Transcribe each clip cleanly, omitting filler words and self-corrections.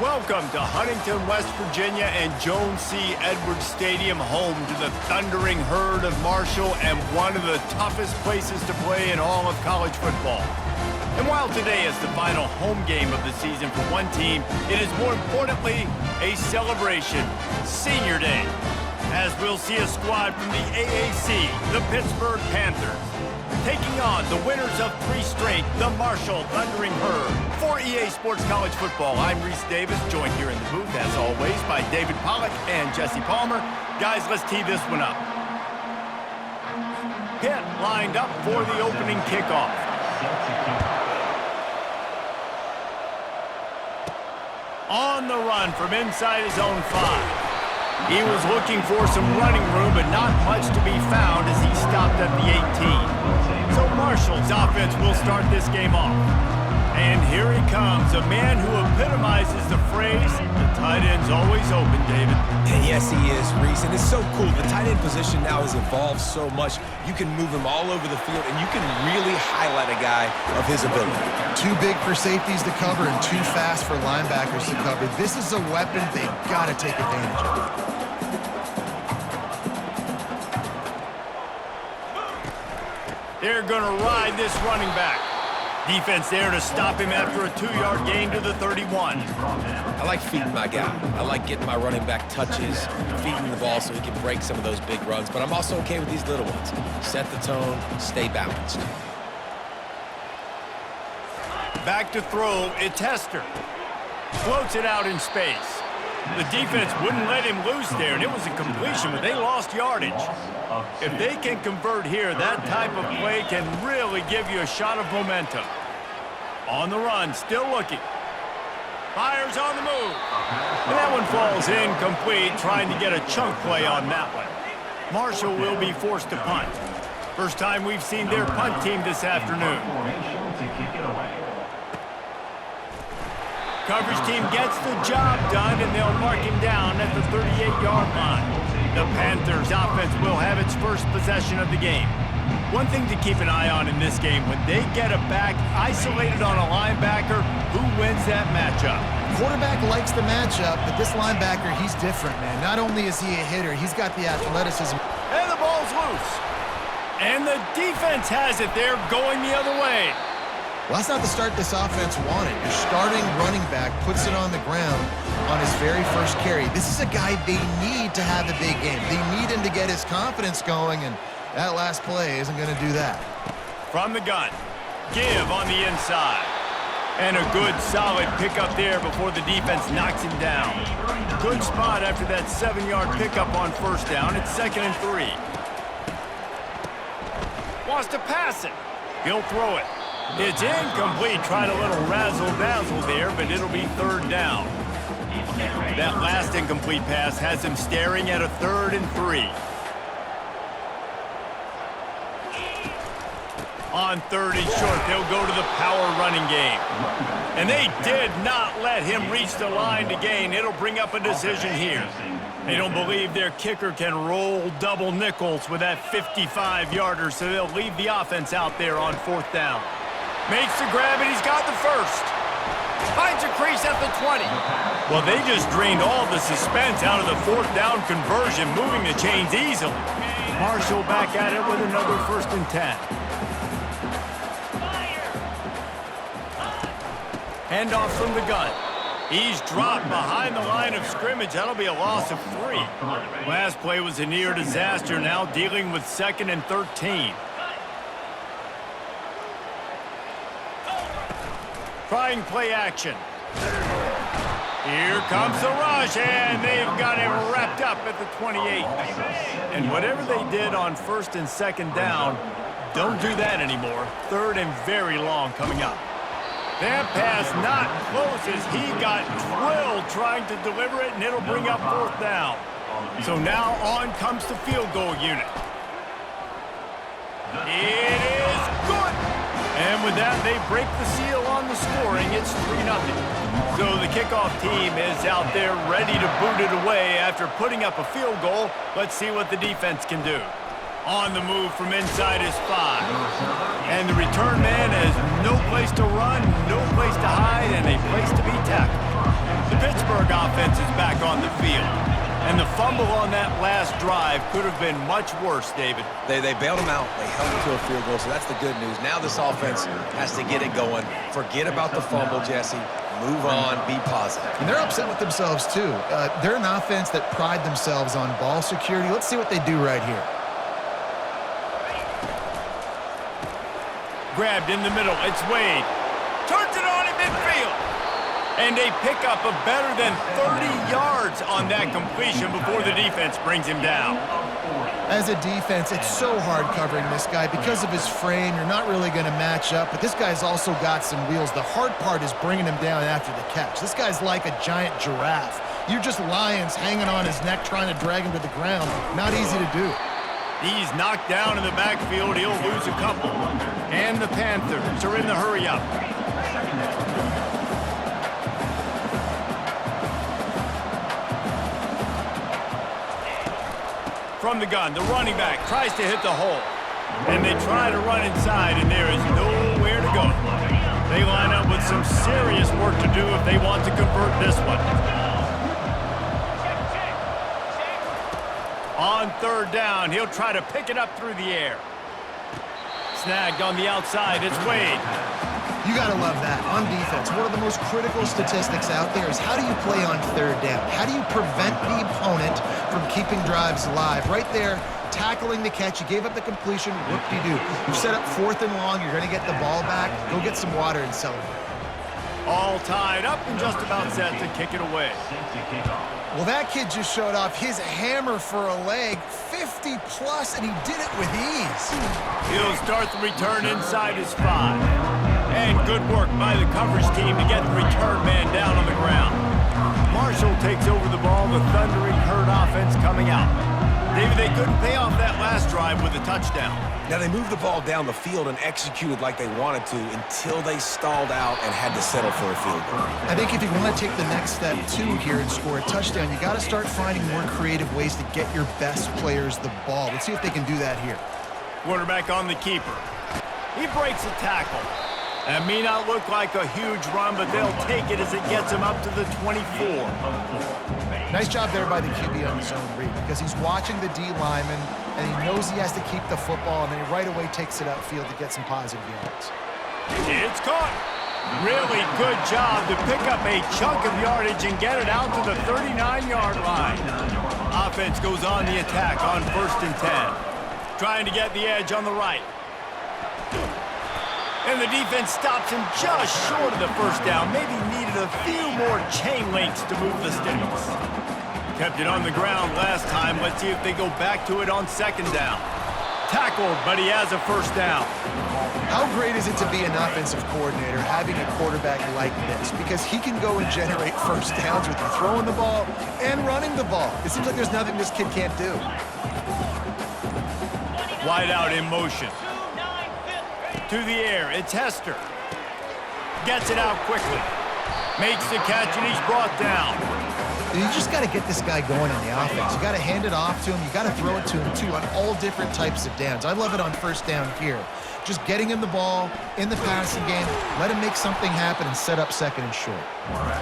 Welcome to Huntington, West Virginia and Jones C. Edwards Stadium, home to the thundering herd of Marshall and one of the toughest places to play in all of college football. And while today is the final home game of the season for one team, it is more importantly a celebration, Senior Day, as we'll see a squad from the AAC, the Pittsburgh Panthers, taking on the winners of 3 straight, the Marshall Thundering Herd. For EA Sports College Football, I'm Reese Davis, joined here in the booth, as always, by David Pollack and Jesse Palmer. Guys, let's tee this one up. Pitt lined up for the opening kickoff. On the run from inside his own 5. He was looking for some running room, but not much to be found as he stopped at the 18. So Marshall's offense will start this game off. And here he comes, a man who epitomizes the phrase, the tight end's always open, David. Yes, he is, Reese, and it's so cool. The tight end position now has evolved so much. You can move him all over the field, and you can really highlight a guy of his ability. Too big for safeties to cover and too fast for linebackers to cover. This is a weapon they've got to take advantage of. They're going to ride this running back. Defense there to stop him after a 2-yard gain to the 31. I like feeding my guy. I like getting my running back touches, feeding the ball so he can break some of those big runs. But I'm also okay with these little ones. Set the tone, stay balanced. Back to throw, it's Hester. Floats it out in space. The defense wouldn't let him loose there, and it was a completion, but they lost yardage. If they can convert here, that type of play can really give you a shot of momentum. On the run, still looking. Fires on the move. And that one falls incomplete, trying to get a chunk play on that one. Marshall will be forced to punt. First time we've seen their punt team this afternoon. Coverage team gets the job done, and they'll mark him down at the 38-yard line. The Panthers offense will have its first possession of the game. One thing to keep an eye on in this game, when they get a back isolated on a linebacker, who wins that matchup? Quarterback likes the matchup, but this linebacker, he's different, man. Not only is he a hitter, he's got the athleticism. And the ball's loose. And the defense has it there, going the other way. Well, that's not the start this offense wanted. Your starting running back puts it on the ground on his very first carry. This is a guy they need to have a big game. They need him to get his confidence going, and that last play isn't going to do that. From the gun, give on the inside. And a good, solid pickup there before the defense knocks him down. Good spot after that 7-yard pickup on first down. It's 2nd and 3. Wants to pass it. He'll throw it. It's incomplete. Tried a little razzle-dazzle there, but it'll be 3rd down. That last incomplete pass has him staring at a 3rd and 3. On 3rd and short, they'll go to the power running game. And they did not let him reach the line to gain. It'll bring up a decision here. They don't believe their kicker can roll double nickels with that 55-yarder, so they'll leave the offense out there on 4th down. Makes the grab, and he's got the first. Finds a crease at the 20. Well, they just drained all the suspense out of the 4th down conversion, moving the chains easily. Marshall back at it with another 1st and 10. Handoff from the gun. He's dropped behind the line of scrimmage. That'll be a loss of 3. Last play was a near disaster, now dealing with 2nd and 13. Trying play action. Here comes the rush, and they've got him wrapped up at the 28. And whatever they did on 1st and 2nd down, don't do that anymore. 3rd and very long coming up. That pass not close as he got drilled trying to deliver it, and it'll bring up 4th down. So now on comes the field goal unit. It is good. And with that, they break the seal on the scoring. It's 3-0. So the kickoff team is out there ready to boot it away after putting up a field goal. Let's see what the defense can do. On the move from inside his 5. And the return man has no place to run, no place to hide, and a place to be tackled. The offense is back on the field. And the fumble on that last drive could have been much worse, David. They bailed him out. They held him to a field goal, so that's the good news. Now this offense has to get it going. Forget about the fumble, Jesse. Move on, be positive. And they're upset with themselves, too. They're an offense that pride themselves on ball security. Let's see what they do right here. Grabbed in the middle. It's Wade. Turns it on in midfield. And a pickup of better than 30 yards on that completion before the defense brings him down. As a defense, it's so hard covering this guy. Because of his frame, you're not really going to match up, but this guy's also got some wheels. The hard part is bringing him down after the catch. This guy's like a giant giraffe. You're just lions hanging on his neck trying to drag him to the ground. Not easy to do. He's knocked down in the backfield. He'll lose a couple. And the Panthers are in the hurry-up. From the gun, the running back tries to hit the hole. And they try to run inside, and there is nowhere to go. They line up with some serious work to do if they want to convert this one. On third down, he'll try to pick it up through the air. Snagged on the outside, it's Wade. You got to love that. On defense, one of the most critical statistics out there is how do you play on third down? How do you prevent the opponent from keeping drives alive? Right there, tackling the catch. You gave up the completion. Whoop-de-doo. You set up 4th and long. You're going to get the ball back. Go get some water and celebrate. All tied up and just about set to kick it away. Well, that kid just showed off his hammer for a leg, 50-plus, and he did it with ease. He'll start the return inside his 5. And good work by the coverage team to get the return man down on the ground. Marshall takes over the ball, the Thundering Herd offense coming out. David, they couldn't pay off that last drive with a touchdown. Now, they moved the ball down the field and executed like they wanted to until they stalled out and had to settle for a field goal. I think if you want to take the next step, too, here and score a touchdown, you got to start finding more creative ways to get your best players the ball. Let's see if they can do that here. Quarterback on the keeper. He breaks a tackle. That may not look like a huge run, but they'll take it as it gets him up to the 24. Nice job there by the QB on the zone read because he's watching the D lineman and he knows he has to keep the football, and then he right away takes it upfield to get some positive yards. It's caught. Really good job to pick up a chunk of yardage and get it out to the 39-yard line. Offense goes on the attack on 1st and 10. Trying to get the edge on the right. And the defense stops him just short of the first down. Maybe needed a few more chain links to move the sticks. Kept it on the ground last time. Let's see if they go back to it on 2nd down. Tackled, but he has a first down. How great is it to be an offensive coordinator having a quarterback like this? Because he can go and generate first downs with you throwing the ball and running the ball. It seems like there's nothing this kid can't do. Wide out in motion. To the air, it's Hester. Gets it out quickly. Makes the catch, and he's brought down. You just got to get this guy going in the offense. You got to hand it off to him. You got to throw it to him, too, on all different types of downs. I love it on first down here. Just getting him the ball in the passing game, let him make something happen and set up 2nd and short.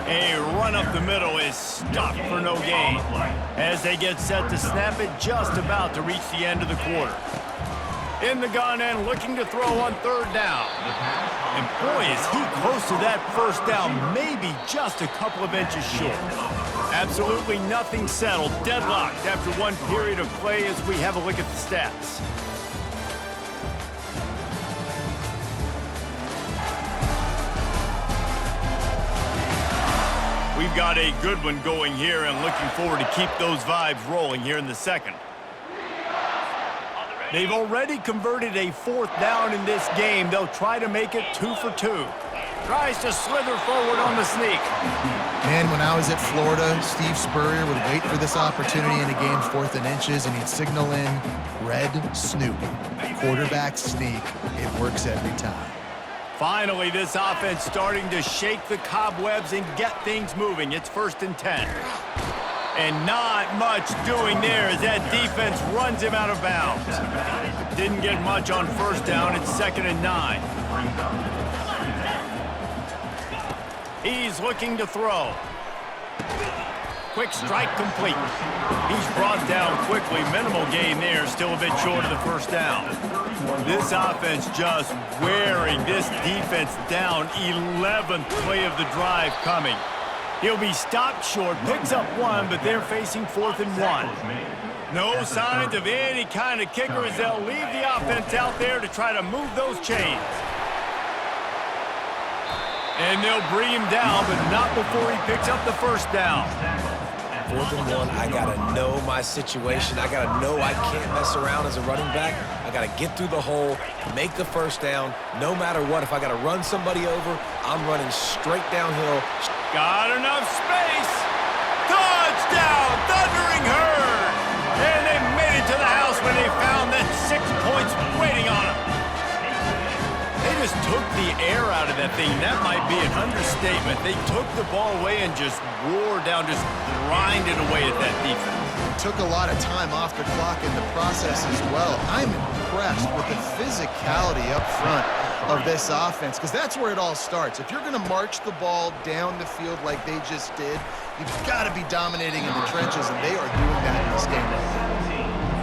A run up the middle is stopped for no gain as they get set to snap it just about to reach the end of the quarter. In the gun and looking to throw on 3rd down. And boy, is he close to that first down, maybe just a couple of inches short. Absolutely nothing settled, deadlocked after one period of play as we have a look at the stats. We've got a good one going here and looking forward to keep those vibes rolling here in the 2nd. They've already converted a 4th down in this game. They'll try to make it 2 for 2. Tries to slither forward on the sneak. Man, when I was at Florida, Steve Spurrier would wait for this opportunity in a game 4th and inches, and he'd signal in red Snoopy. Quarterback sneak. It works every time. Finally, this offense starting to shake the cobwebs and get things moving. It's 1st and 10. And not much doing there as that defense runs him out of bounds. Didn't get much on 1st down. It's 2nd and 9. He's looking to throw. Quick strike complete. He's brought down quickly. Minimal gain there. Still a bit short of the first down. This offense just wearing this defense down. 11th play of the drive coming. He'll be stopped short. Picks up one, but they're facing 4th and 1. No signs of any kind of kicker as they'll leave the offense out there to try to move those chains. And they'll bring him down, but not before he picks up the first down. 4th and 1, I got to know my situation. I got to know I can't mess around as a running back. I got to get through the hole, make the first down, no matter what. If I got to run somebody over, I'm running straight downhill. Got enough space. Touchdown, Thundering Herd. And they made it to the house when they found that 6 points waiting on them. They just took the air out of that thing. That might be an understatement. They took the ball away and just wore down, just grinded away at that defense. Took a lot of time off the clock in the process as well. I'm impressed with the physicality up front of this offense, because that's where it all starts. If you're going to march the ball down the field like they just did, you've got to be dominating in the trenches, and they are doing that in this game right now.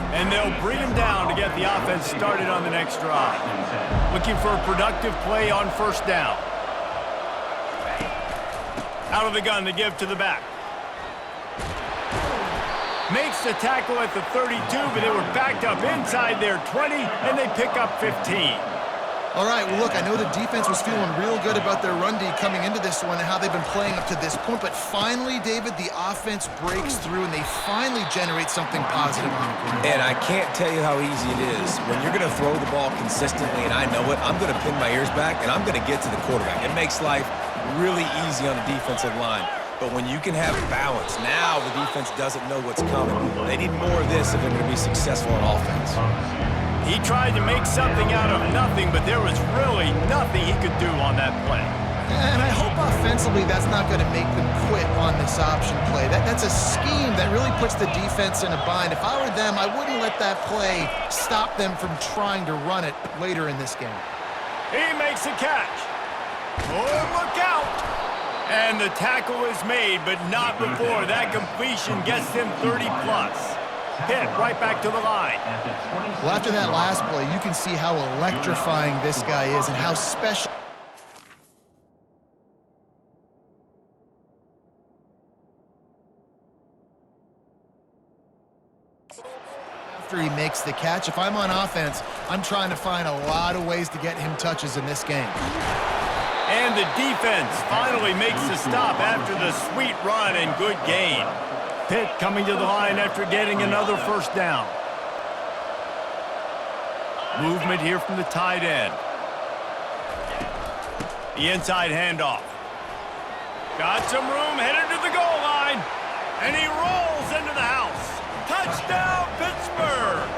And they'll bring him down to get the offense started on the next drive. Looking for a productive play on first down. Out of the gun to give to the back. Makes the tackle at the 32, but they were backed up inside their 20, and they pick up 15. All right, well, look, I know the defense was feeling real good about their run D coming into this one and how they've been playing up to this point, but finally, David, the offense breaks through and they finally generate something positive on the ground. And I can't tell you how easy it is. When you're going to throw the ball consistently, and I know it, I'm going to pin my ears back, and I'm going to get to the quarterback. It makes life really easy on the defensive line. But when you can have balance, now the defense doesn't know what's coming. They need more of this if they're going to be successful on offense. He tried to make something out of nothing, but there was really nothing he could do on that play. And I hope offensively that's not going to make them quit on this option play. That's a scheme that really puts the defense in a bind. If I were them, I wouldn't let that play stop them from trying to run it later in this game. He makes a catch. Oh, look out! And the tackle is made, but not before that completion gets them 30+. Pitt right back to the line. Well, after that last play, you can see how electrifying this guy is and how special. After he makes the catch, if I'm on offense, I'm trying to find a lot of ways to get him touches in this game. And the defense finally makes the stop after the sweet run and good gain. Pitt coming to the line after getting another first down. Movement here from the tight end. The inside handoff. Got some room, headed to the goal line. And he rolls into the house. Touchdown, Pittsburgh!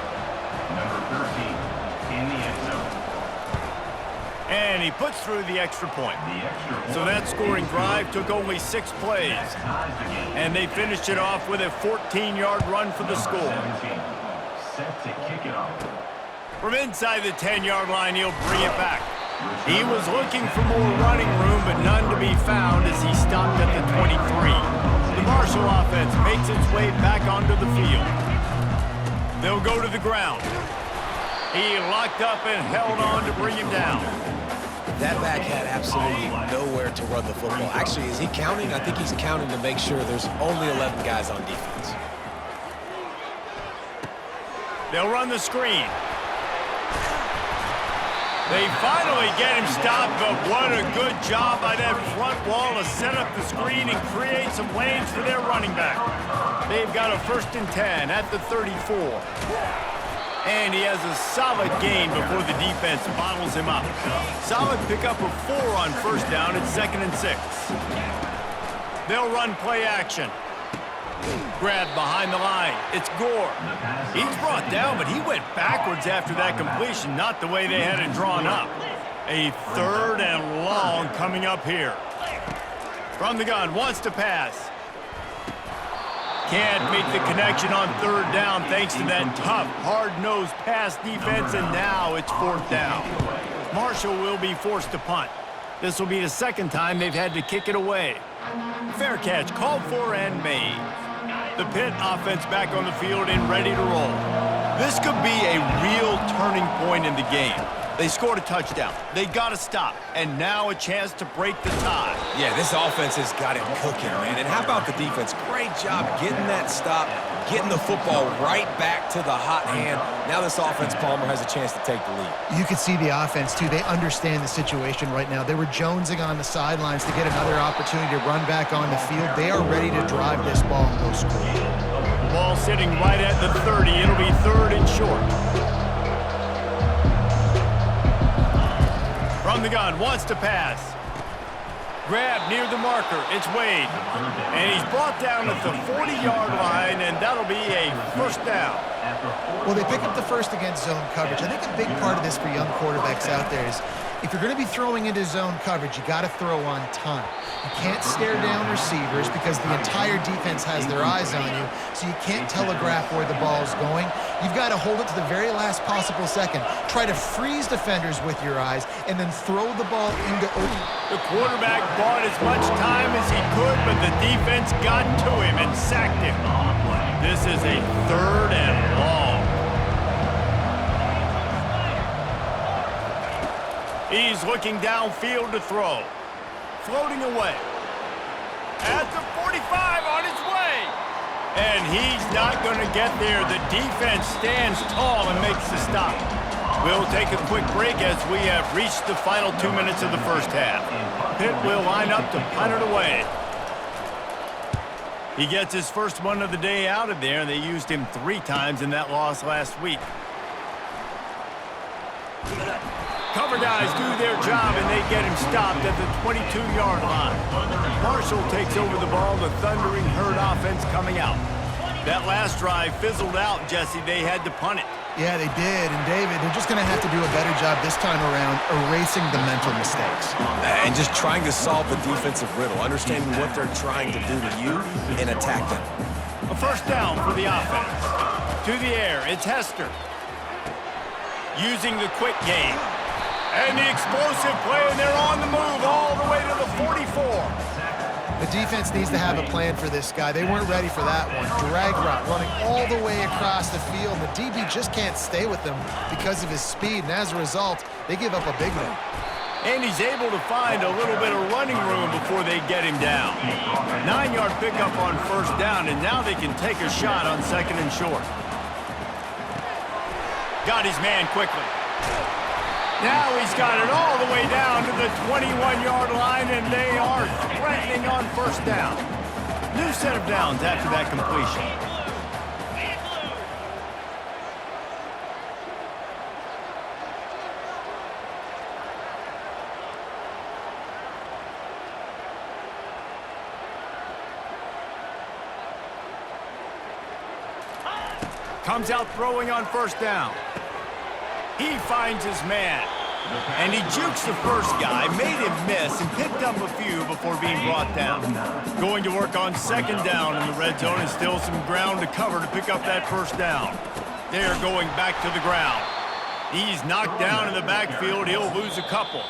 Number 13 in the end zone. And he puts through the extra point. So that scoring drive took only 6 plays. And they finished it off with a 14-yard run for the score. Set to kick it off. From inside the 10-yard line, he'll bring it back. He was looking for more running room, but none to be found as he stopped at the 23. The Marshall offense makes its way back onto the field. They'll go to the ground. He locked up and held on to bring him down. That back had absolutely nowhere to run the football. Actually, is he counting? I think he's counting to make sure there's only 11 guys on defense. They'll run the screen. They finally get him stopped, but what a good job by that front wall to set up the screen and create some lanes for their running back. They've got a 1st and 10 at the 34. And he has a solid gain before the defense bottles him up. Solid pickup of 4 on first down. It's 2nd and 6. They'll run play action. Grabbed behind the line. It's Gore. He's brought down, but he went backwards after that completion, not the way they had it drawn up. A 3rd and long coming up here. From the gun, wants to pass. Can't make the connection on 3rd down thanks to that tough, hard-nosed pass defense, and now it's 4th down. Marshall will be forced to punt. This will be the 2nd time they've had to kick it away. Fair catch, called for and made. The Pitt offense back on the field and ready to roll. This could be a real turning point in the game. They scored a touchdown. They got to stop. And now a chance to break the tie. Yeah, this offense has got it cooking, man. And how about the defense? Great job getting that stop, getting the football right back to the hot hand. Now this offense, Palmer, has a chance to take the lead. You could see the offense, too. They understand the situation right now. They were jonesing on the sidelines to get another opportunity to run back on the field. They are ready to drive this ball and go score. Ball sitting right at the 30. It'll be 3rd and short. From the gun, wants to pass. Grab near the marker. It's Wade. And he's brought down at the 40-yard line, and that'll be a first down. Well, they pick up the first against zone coverage. I think a big part of this for young quarterbacks out there is if you're going to be throwing into zone coverage, you got to throw on time. You can't stare down receivers because the entire defense has their eyes on you, so you can't telegraph where the ball is going. You've got to hold it to the very last possible second. Try to freeze defenders with your eyes and then throw the ball into open. The quarterback bought as much time as he could, but the defense got to him and sacked him. This is a 3rd and long. He's looking downfield to throw. Floating away. At the 45 on his way. And he's not going to get there. The defense stands tall and makes the stop. We'll take a quick break as we have reached the final 2 minutes of the first half. Pitt will line up to punt it away. He gets his first one of the day out of there, and they used him 3 times in that loss last week. Cover guys do their job, and they get him stopped at the 22-yard line. Marshall takes over the ball, the thundering herd offense coming out. That last drive fizzled out, Jesse. They had to punt it. Yeah, they did. And, David, they're just going to have to do a better job this time around erasing the mental mistakes. And just trying to solve the defensive riddle, understanding what they're trying to do to you and attack them. A first down for the offense. To the air, it's Hester. Using the quick game. And the explosive play, and they're on the move all the way to the 44. The defense needs to have a plan for this guy. They weren't ready for that one. Drag route, running all the way across the field. The DB just can't stay with them because of his speed, and as a result, they give up a big one. And he's able to find a little bit of running room before they get him down. 9-yard pickup on first down, and now they can take a shot on 2nd and short. Got his man quickly. Now he's got it all the way down to the 21-yard line, and they are threatening on first down. New set of downs after that completion. Comes out throwing on first down. He finds his man, and he jukes the first guy, made him miss, and picked up a few before being brought down. Going to work on 2nd down in the red zone, and still some ground to cover to pick up that first down. They are going back to the ground. He's knocked down in the backfield. He'll lose a couple.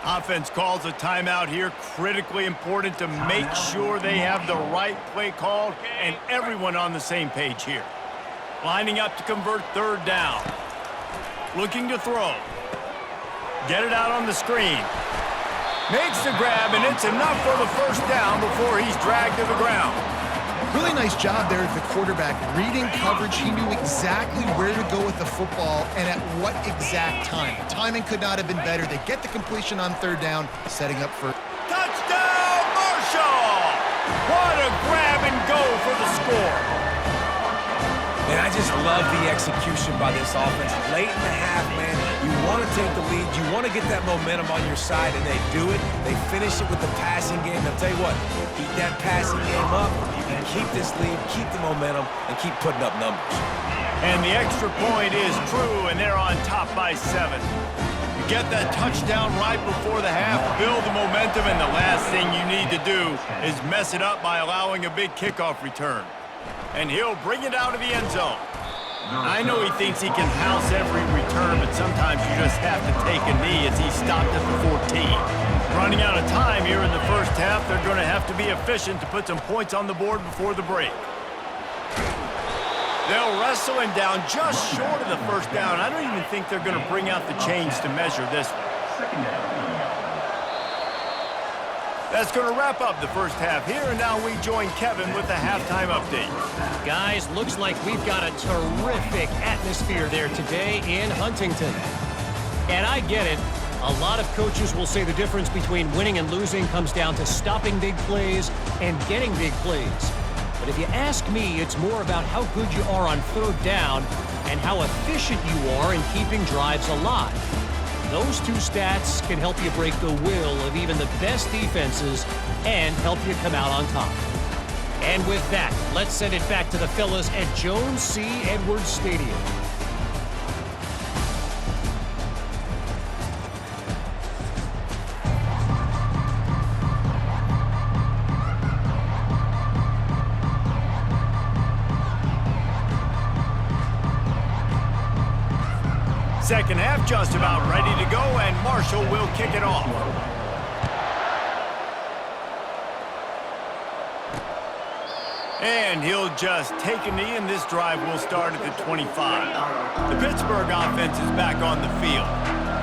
Offense calls a timeout here, critically important to make sure they have the right play called and everyone on the same page here. Lining up to convert 3rd down. Looking to throw. Get it out on the screen. Makes the grab, and it's enough for the first down before he's dragged to the ground. Really nice job there at the quarterback. Reading coverage, he knew exactly where to go with the football and at what exact time. The timing could not have been better. They get the completion on 3rd down, setting up for... Touchdown, Marshall! What a grab and go for the score. And I just love the execution by this offense. Late in the half, man, you want to take the lead. You want to get that momentum on your side, and they do it. They finish it with the passing game. I'll tell you what, keep that passing game up. You can keep this lead, keep the momentum, and keep putting up numbers. And the extra point is true, and they're on top by 7. You get that touchdown right before the half, build the momentum, and the last thing you need to do is mess it up by allowing a big kickoff return. And he'll bring it out of the end zone. I know he thinks he can house every return, but sometimes you just have to take a knee as he stopped at the 14. Running out of time here in the first half. They're going to have to be efficient to put some points on the board before the break. They'll wrestle him down just short of the first down. I don't even think they're going to bring out the chains to measure this one. Second down. That's going to wrap up the first half here, and now we join Kevin with the halftime update. Guys, looks like we've got a terrific atmosphere there today in Huntington. And I get it. A lot of coaches will say the difference between winning and losing comes down to stopping big plays and getting big plays. But if you ask me, it's more about how good you are on third down and how efficient you are in keeping drives alive. Those two stats can help you break the will of even the best defenses and help you come out on top. And with that, let's send it back to the fellas at Jones C. Edwards Stadium. Second half just about ready to go, and Marshall will kick it off. And he'll just take a knee, and this drive will start at the 25. The Pittsburgh offense is back on the field.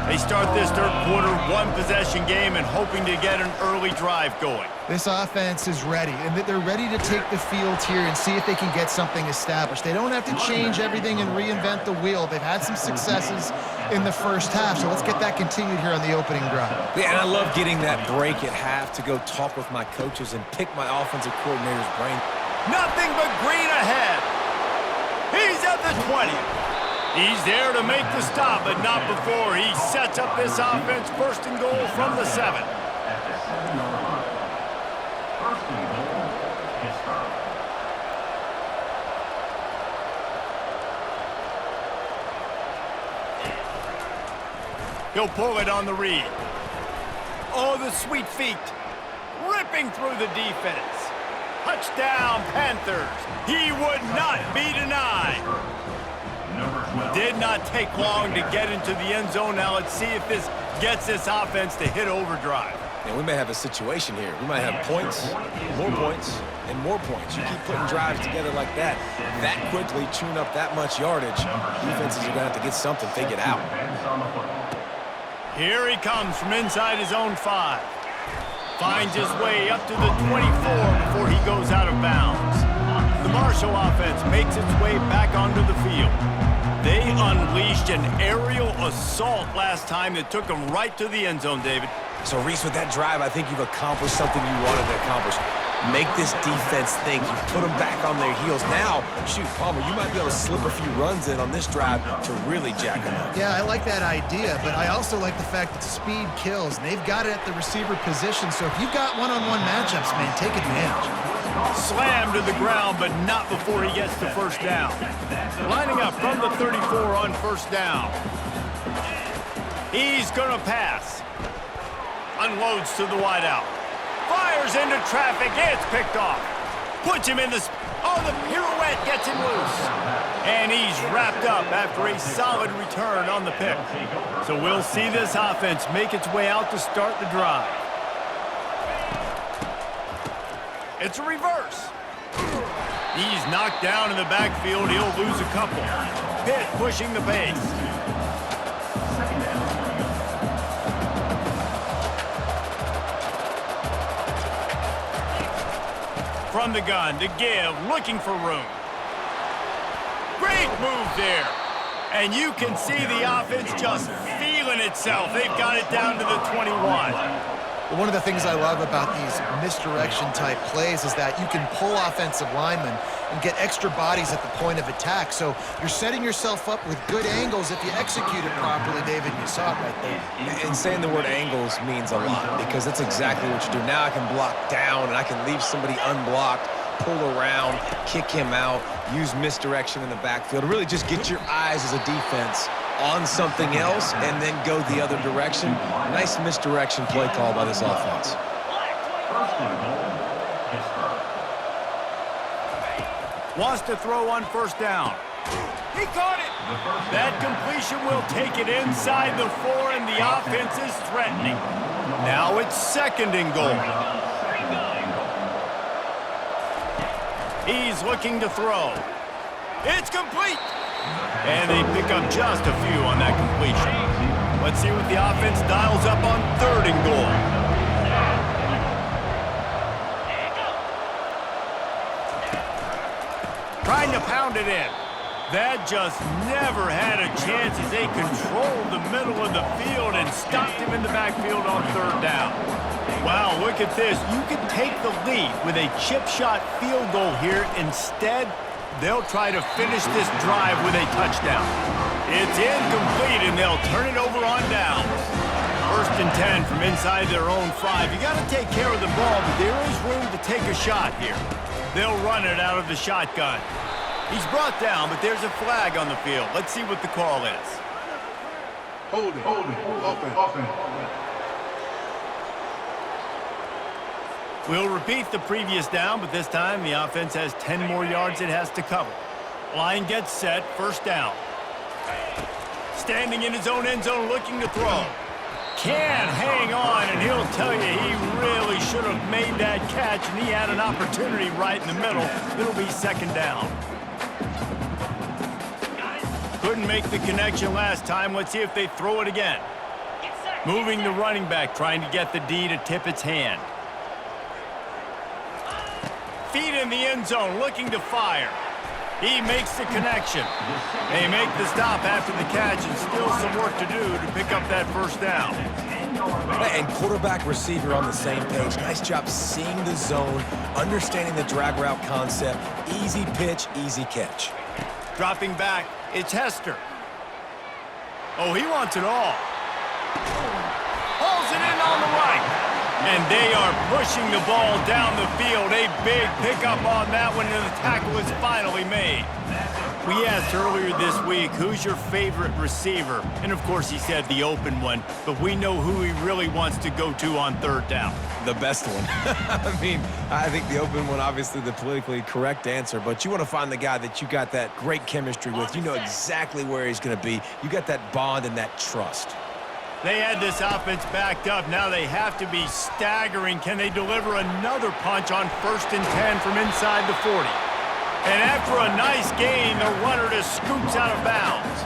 They start this third quarter one-possession game and hoping to get an early drive going. This offense is ready, and they're ready to take the field here and see if they can get something established. They don't have to change everything and reinvent the wheel. They've had some successes in the first half, so let's get that continued here on the opening drive. Yeah, and I love getting that break at half to go talk with my coaches and pick my offensive coordinator's brain. Nothing but green ahead. He's at the 20. He's there to make the stop, but not before he sets up this offense. First and goal from the 7. At the 7-yard line. First and goal, Pittsburgh. He'll pull it on the read. Oh, the sweet feet. Ripping through the defense. Touchdown, Panthers. He would not be denied. Number 12. Did not take long to get into the end zone. Now let's see if this gets this offense to hit overdrive. And we may have a situation here. We might have points, and more points. You keep putting drives together like that quickly, chewing up that much yardage, defenses are going to have to get something figured out. Defense on the football. Here he comes from inside his own 5. Finds his way up to the 24 before he goes out of bounds. The Marshall offense makes its way back onto the field. They unleashed an aerial assault last time that took them right to the end zone, David. So, Reese, with that drive, I think you've accomplished something you wanted to accomplish. Make this defense think. You've put them back on their heels. Now, shoot, Palmer, you might be able to slip a few runs in on this drive to really jack them up. Yeah, I like that idea, but I also like the fact that speed kills, and they've got it at the receiver position. So if you've got one-on-one matchups, man, take advantage. Slammed to the ground, but not before he gets the first down. Lining up from the 34 on first down. He's going to pass. Unloads to the wideout. Fires into traffic. It's picked off. Puts him in the... Oh, the pirouette gets him loose. And he's wrapped up after a solid return on the pick. So we'll see this offense make its way out to start the drive. It's a reverse. He's knocked down in the backfield. He'll lose a couple. Pitt pushing the pace. Second down. From the gun to give, looking for room. Great move there. And you can see the offense just feeling itself. They've got it down to the 21. One of the things I love about these misdirection-type plays is that you can pull offensive linemen and get extra bodies at the point of attack. So you're setting yourself up with good angles if you execute it properly, David. You saw it right there. And saying the word angles means a lot because that's exactly what you do. Now I can block down and I can leave somebody unblocked, pull around, kick him out, use misdirection in the backfield. Really just get your eyes as a defense on something else and then go the other direction. Nice misdirection play call by this offense. First and goal, Pittsburgh. Wants to throw on first down. He caught it. That completion will take it inside the 4, and the offense is threatening. Now it's 2nd and goal. He's looking to throw. It's complete. And they pick up just a few on that completion. Let's see what the offense dials up on 3rd and goal. Trying to pound it in. That just never had a chance as they controlled the middle of the field and stopped him in the backfield on 3rd down. Wow, look at this. You could take the lead with a chip shot field goal here. Instead, they'll try to finish this drive with a touchdown. It's incomplete, and they'll turn it over on downs. 1st and 10 from inside their own 5. You got to take care of the ball, but there is room to take a shot here. They'll run it out of the shotgun. He's brought down, but there's a flag on the field. Let's see what the call is. Hold it. Offense. We'll repeat the previous down, but this time the offense has 10 more yards it has to cover. Line gets set, 1st down. Standing in his own end zone looking to throw. Can't hang on, and he'll tell you he really should have made that catch, and he had an opportunity right in the middle. It'll be 2nd down. Couldn't make the connection last time. Let's see if they throw it again. Moving the running back, trying to get the D to tip its hand. Feet in the end zone, looking to fire. He makes the connection. They make the stop after the catch, and still some work to do to pick up that 1st down. And quarterback receiver on the same page. Nice job seeing the zone, understanding the drag route concept. Easy pitch, easy catch. Dropping back, it's Hester. Oh, he wants it all. Pulls it in on the right. And they are pushing the ball down the field. A big pickup on that one, and the tackle is finally made. We asked earlier this week, who's your favorite receiver? And, of course, he said the open one. But we know who he really wants to go to on 3rd down. The best one. I think the open one, obviously the politically correct answer, but you want to find the guy that you got that great chemistry with. You know exactly where he's going to be. You got that bond and that trust. They had this offense backed up. Now they have to be staggering. Can they deliver another punch on 1st and 10 from inside the 40? And after a nice gain, the runner just scoops out of bounds.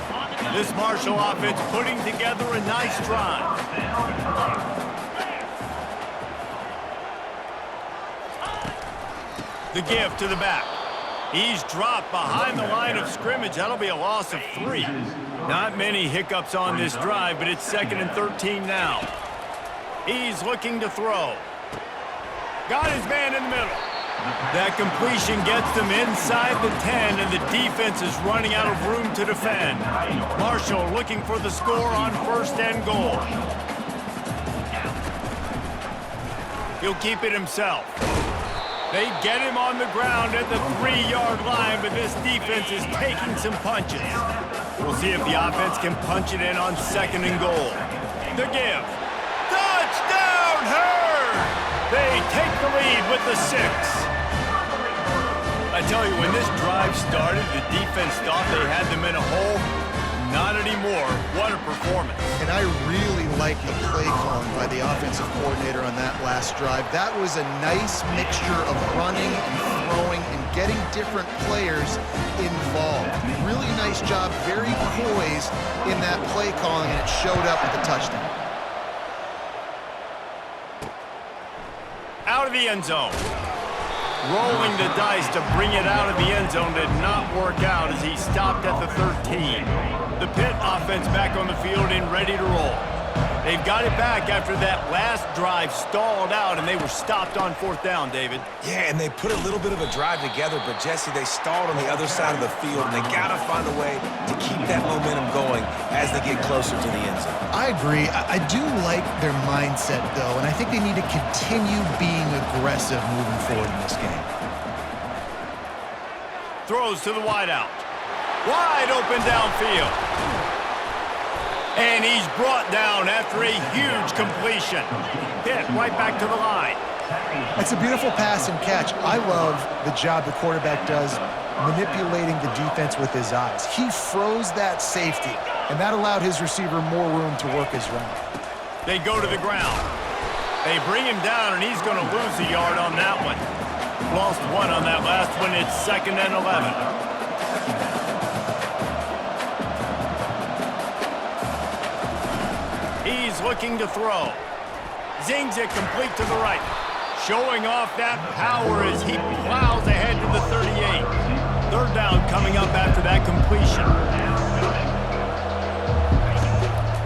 This Marshall offense putting together a nice drive. The give to the back. He's dropped behind the line of scrimmage. That'll be a loss of 3. Not many hiccups on this drive, but it's 2nd and 13 now. He's looking to throw. Got his man in the middle. That completion gets them inside the 10, and the defense is running out of room to defend. Marshall looking for the score on 1st and goal. He'll keep it himself. They get him on the ground at the 3-yard line, but this defense is taking some punches. We'll see if the offense can punch it in on 2nd and goal. The give. Touchdown, Herd! They take the lead with the 6. I tell you, when this drive started, the defense thought they had them in a hole. Not anymore. What a performance. And I really like the play calling by the offensive coordinator on that last drive. That was a nice mixture of running and throwing and getting different players involved. Really nice job, very poised in that play calling, and it showed up with the touchdown. Out of the end zone. Rolling the dice to bring it out of the end zone did not work out as he stopped at the 13. The Pitt offense back on the field and ready to roll. They've got it back after that last drive stalled out, and they were stopped on 4th down, David. Yeah, and they put a little bit of a drive together, but, Jesse, they stalled on the other side of the field, and they got to find a way to keep that momentum going as they get closer to the end zone. I agree. I do like their mindset, though, and I think they need to continue being aggressive moving forward in this game. Throws to the wideout. Wide open downfield. And he's brought down after a huge completion. Pitt right back to the line. It's a beautiful pass and catch. I love the job the quarterback does manipulating the defense with his eyes. He froze that safety, and that allowed his receiver more room to work his route. They go to the ground. They bring him down, and he's going to lose a yard on that one. Lost one on that last one. It's 2nd and 11. He's looking to throw. Zings it complete to the right. Showing off that power as he plows ahead to the 38. 3rd down coming up after that completion.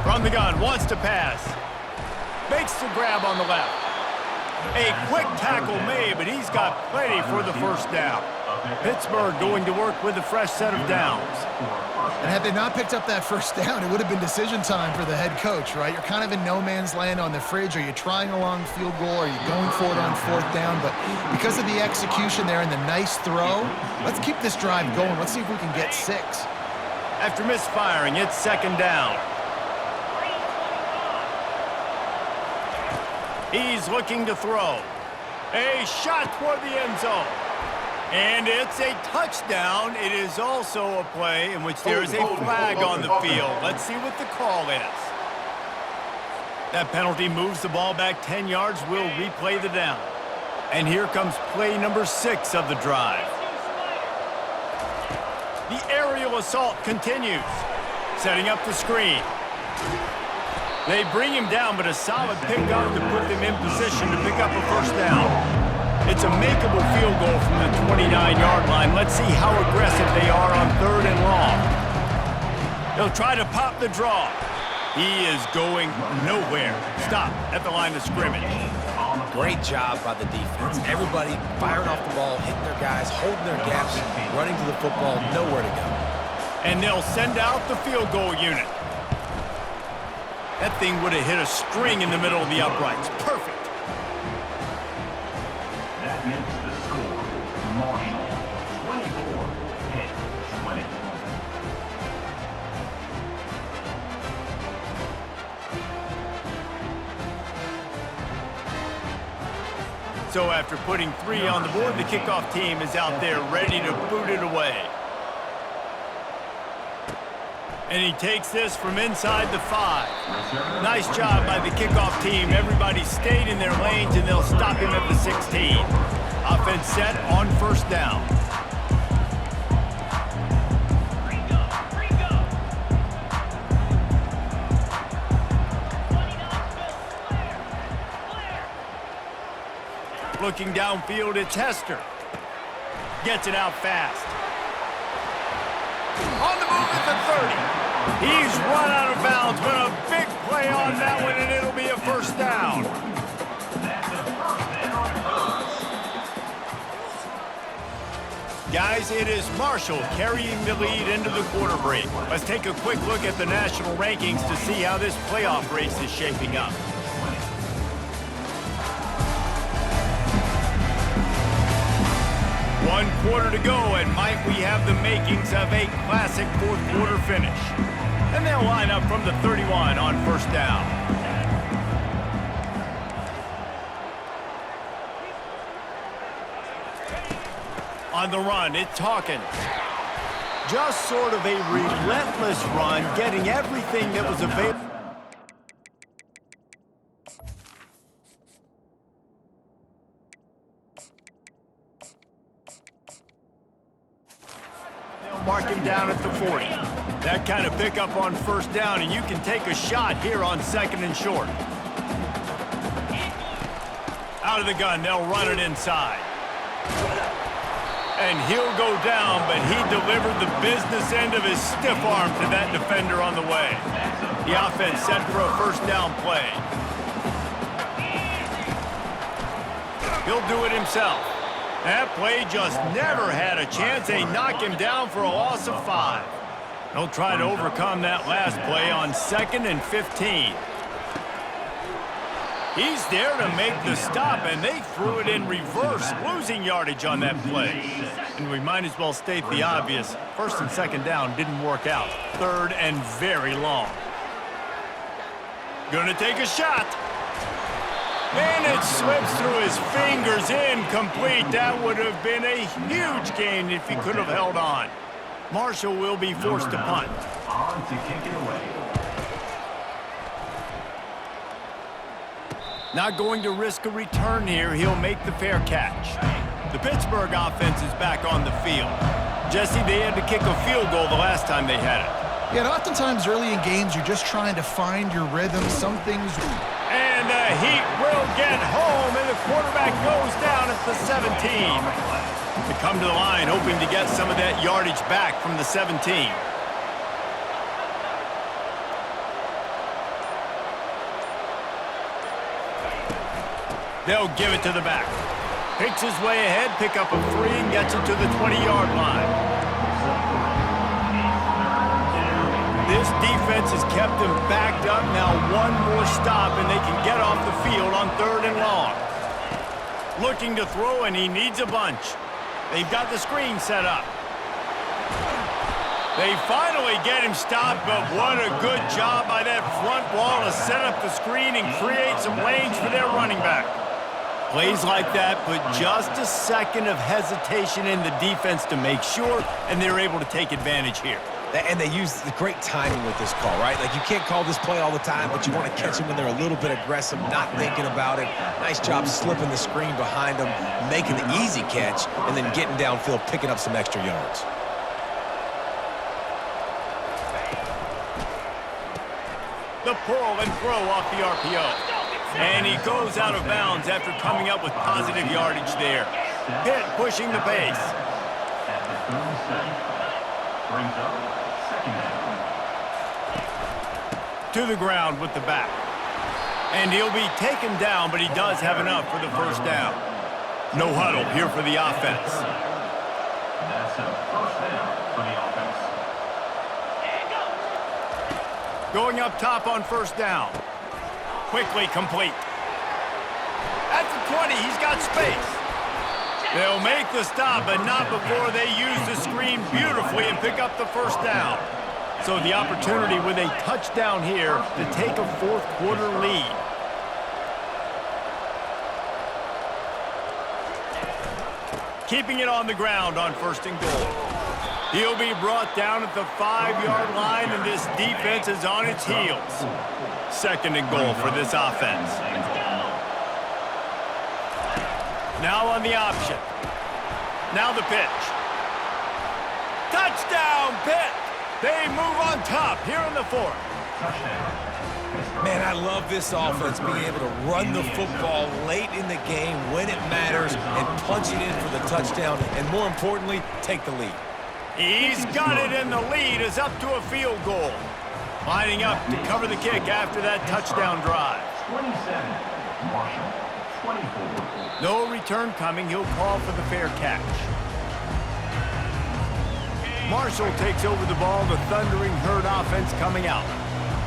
From the gun, wants to pass. Makes the grab on the left. A quick tackle made, but he's got plenty for the 1st down. Pittsburgh going to work with a fresh set of downs. And had they not picked up that 1st down, it would have been decision time for the head coach, right? You're kind of in no man's land on the fridge. Are you trying a long field goal? Are you going for it on 4th down? But because of the execution there and the nice throw, let's keep this drive going. Let's see if we can get 6. After misfiring, it's 2nd down. He's looking to throw. A shot toward the end zone. And it's a touchdown. It is also a play in which there is a flag on the field. Let's see what the call is. That penalty moves the ball back 10 yards. We'll replay the down. And here comes play number 6 of the drive. The aerial assault continues. Setting up the screen. They bring him down, but a solid pickup to put them in position to pick up a 1st down. It's a makeable field goal from the 29-yard line. Let's see how aggressive they are on 3rd and long. They'll try to pop the draw. He is going nowhere. Stop at the line of scrimmage. Great job by the defense. Everybody firing off the ball, hitting their guys, holding their gaps, running to the football, nowhere to go. And they'll send out the field goal unit. That thing would have hit a string in the middle of the uprights. Perfect. That makes the score. Marshall, 24, Pitt, 20. So after putting 3 on the board, the kickoff team is out there ready to boot it away. And he takes this from inside the 5. Nice job by the kickoff team. Everybody stayed in their lanes, and they'll stop him at the 16. Offense set on 1st down. Looking downfield, it's Hester. Gets it out fast. On the move at the 30. He's run out of bounds, but a big play on that one, and it'll be a 1st down. Guys, it is Marshall carrying the lead into the quarter break. Let's take a quick look at the national rankings to see how this playoff race is shaping up. One quarter to go, and might we have the makings of a classic 4th quarter finish. And they'll line up from the 31 on 1st down. On the run, it's Hawkins. Just sort of a relentless run, getting everything that was available. Mark him down at the 40. That kind of pickup on 1st down, and you can take a shot here on 2nd and short. Out of the gun, they'll run it inside. And he'll go down, but he delivered the business end of his stiff arm to that defender on the way. The offense set for a 1st down play. He'll do it himself. That play just never had a chance. They knock him down for a loss of 5. They'll try to overcome that last play on 2nd and 15. He's there to make the stop, and they threw it in reverse, losing yardage on that play. And we might as well state the obvious. 1st and 2nd down didn't work out. 3rd and very long. Gonna take a shot. And it slips through his fingers, incomplete. That would have been a huge gain if he could have held on. Marshall will be forced to punt. On to kick it away. Not going to risk a return here. He'll make the fair catch. The Pittsburgh offense is back on the field. Jesse, they had to kick a field goal the last time they had it. Yeah, and oftentimes early in games, you're just trying to find your rhythm. Some things... And the Heat will get home, and the quarterback goes down at the 17. They come to the line, hoping to get some of that yardage back from the 17. They'll give it to the back. Picks his way ahead, pick up a 3, and gets it to the 20-yard line. This defense has kept them backed up. Now one more stop, and they can get off the field on 3rd and long. Looking to throw, and he needs a bunch. They've got the screen set up. They finally get him stopped, but what a good job by that front wall to set up the screen and create some lanes for their running back. Plays like that put just a second of hesitation in the defense to make sure, and they're able to take advantage here. And they use the great timing with this call, right? Like, you can't call this play all the time, but you want to catch them when they're a little bit aggressive, not thinking about it. Nice job slipping the screen behind them, making the easy catch, and then getting downfield, picking up some extra yards. The pull and throw off the RPO. And he goes out of bounds after coming up with positive yardage there. Pitt pushing the pace. At the 37, brings up second down. To the ground with the back. And he'll be taken down, but he does have enough for the first down. No huddle here for the offense. That's a first down for the offense. Going up top on first down. Quickly complete. At the 20, he's got space. They'll make the stop, but not before they use the screen beautifully and pick up the first down. So the opportunity with a touchdown here to take a fourth-quarter lead. Keeping it on the ground on 1st and goal. He'll be brought down at the 5-yard line, and this defense is on its heels. 2nd and goal for this offense. Now on the option. Now the pitch. Touchdown, Pitt! They move on top here in the 4th. Man, I love this offense being able to run the football late in the game when it matters and punch it in for the touchdown, and more importantly, take the lead. He's got it, and the lead is up to a field goal. Lining up to cover the kick after that touchdown drive. 27, Marshall, 24. No return coming. He'll call for the fair catch. Marshall takes over the ball. The Thundering Herd offense coming out.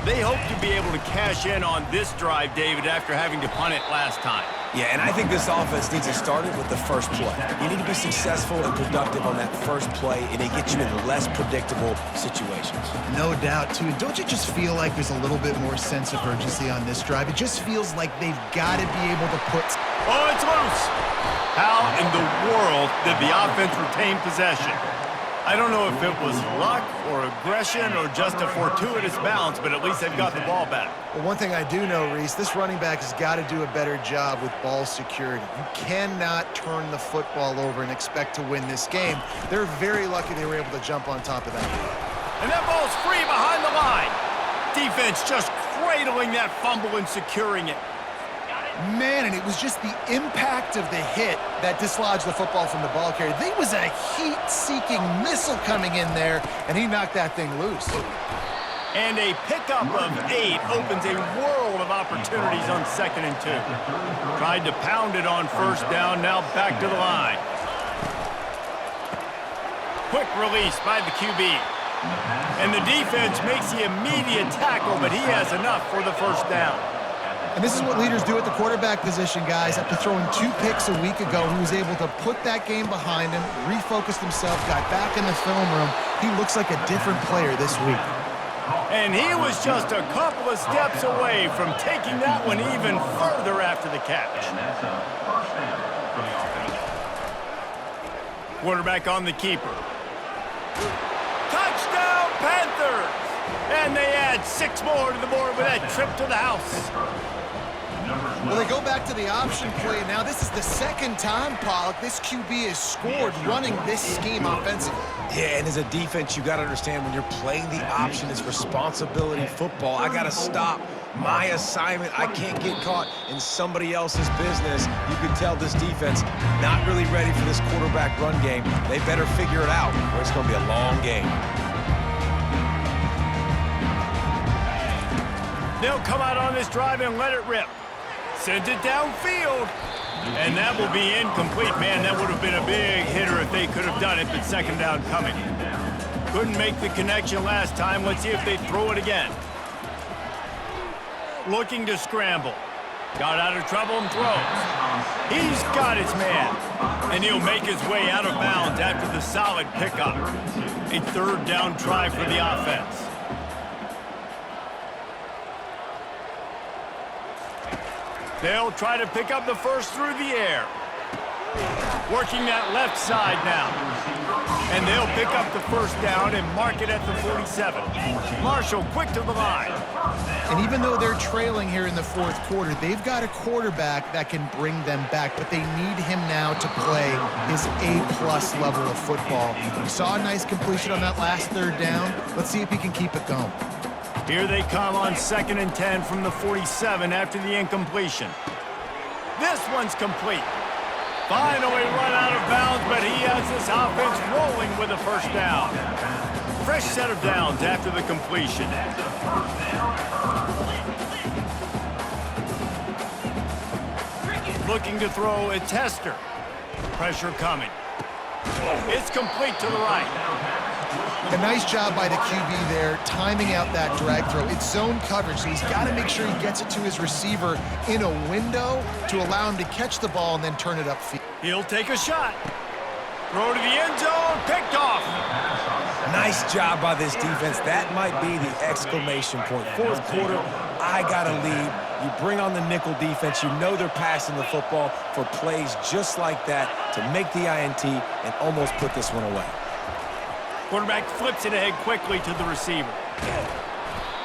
They hope to be able to cash in on this drive, David, after having to punt it last time. Yeah, and I think this offense needs to start it with the first play. You need to be successful and productive on that first play, and it gets you in less predictable situations. No doubt, too. Don't you just feel like there's a little bit more sense of urgency on this drive? It just feels like they've got to be able to put... Oh, it's loose! How in the world did the offense retain possession? I don't know if it was luck or aggression or just a fortuitous bounce, but at least they've got the ball back. Well, one thing I do know, Reese, this running back has got to do a better job with ball security. You cannot turn the football over and expect to win this game. They're very lucky they were able to jump on top of that. And that ball's free behind the line. Defense just cradling that fumble and securing it. Man, and it was just the impact of the hit that dislodged the football from the ball carrier. There was a heat-seeking missile coming in there, and he knocked that thing loose. And a pickup of 8 opens a world of opportunities on 2nd and 2. Tried to pound it on first down, now back to the line. Quick release by the QB. And the defense makes the immediate tackle, but he has enough for the first down. And this is what leaders do at the quarterback position, guys. After throwing 2 picks a week ago, he was able to put that game behind him, refocused himself, got back in the film room. He looks like a different player this week. And he was just a couple of steps away from taking that one even further after the catch. And that's a first down for the offense. Quarterback on the keeper. Touchdown, Panthers! And they add 6 more to the board with that trip to the house. Well, they go back to the option play. Now, this is the second time, Pollock, this QB has scored running this scheme offensively. Yeah, and as a defense, you got to understand when you're playing the option, it's responsibility football. I got to stop my assignment. I can't get caught in somebody else's business. You can tell this defense not really ready for this quarterback run game. They better figure it out, or it's going to be a long game. They'll come out on this drive and let it rip. Sends it downfield. And that will be incomplete. Man, that would have been a big hitter if they could have done it, but second down coming. Couldn't make the connection last time. Let's see if they throw it again. Looking to scramble. Got out of trouble and throws. He's got his man. And he'll make his way out of bounds after the solid pickup. A third down try for the offense. They'll try to pick up the first through the air. Working that left side now. And they'll pick up the first down and mark it at the 47. Marshall quick to the line. And even though they're trailing here in the fourth quarter, they've got a quarterback that can bring them back, but they need him now to play his A-plus level of football. We saw a nice completion on that last third down. Let's see if he can keep it going. Here they come on 2nd and 10 from the 47 after the incompletion. This one's complete. Finally run out of bounds, but he has this offense rolling with a first down. Fresh set of downs after the completion. Looking to throw a tester. Pressure coming. It's complete to the right. A nice job by the QB there, timing out that drag throw. It's zone coverage, so he's got to make sure he gets it to his receiver in a window to allow him to catch the ball and then turn it upfield. He'll take a shot. Throw to the end zone, picked off. Nice job by this defense. That might be the exclamation point. Fourth quarter, I got a lead. You bring on the nickel defense. You know they're passing the football for plays just like that to make the INT and almost put this one away. Quarterback flips it ahead quickly to the receiver.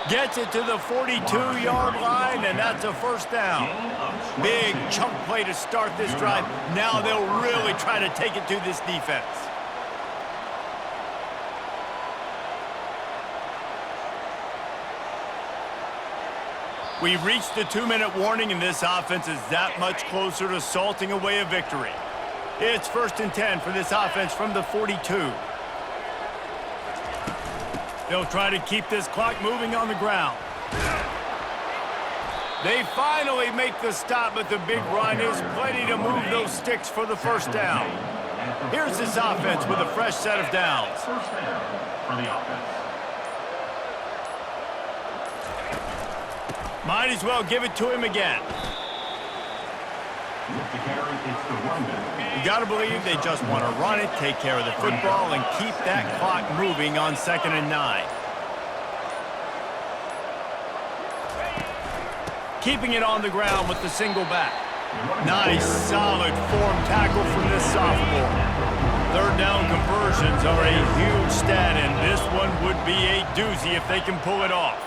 Gets it to the 42-yard line, and that's a first down. Big chunk play to start this drive. Now they'll really try to take it to this defense. We've reached the 2-minute warning, and this offense is that much closer to salting away a victory. It's 1st and 10 for this offense from the 42. They'll try to keep this clock moving on the ground. They finally make the stop, but the big run is plenty to move those sticks for the first down. Here's this offense with a fresh set of downs. First down for the offense. Might as well give it to him again. With the carry, it's the runback. You got to believe they just want to run it, take care of the football, and keep that clock moving on 2nd and 9. Keeping it on the ground with the single back. Nice, solid form tackle from this sophomore. Third down conversions are a huge stat, and this one would be a doozy if they can pull it off.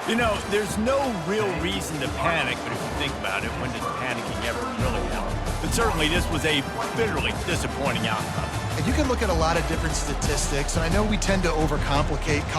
You know, there's no real reason to panic, but if you think about it, when does panicking ever really help? But certainly this was a bitterly disappointing outcome. And you can look at a lot of different statistics, and I know we tend to overcomplicate college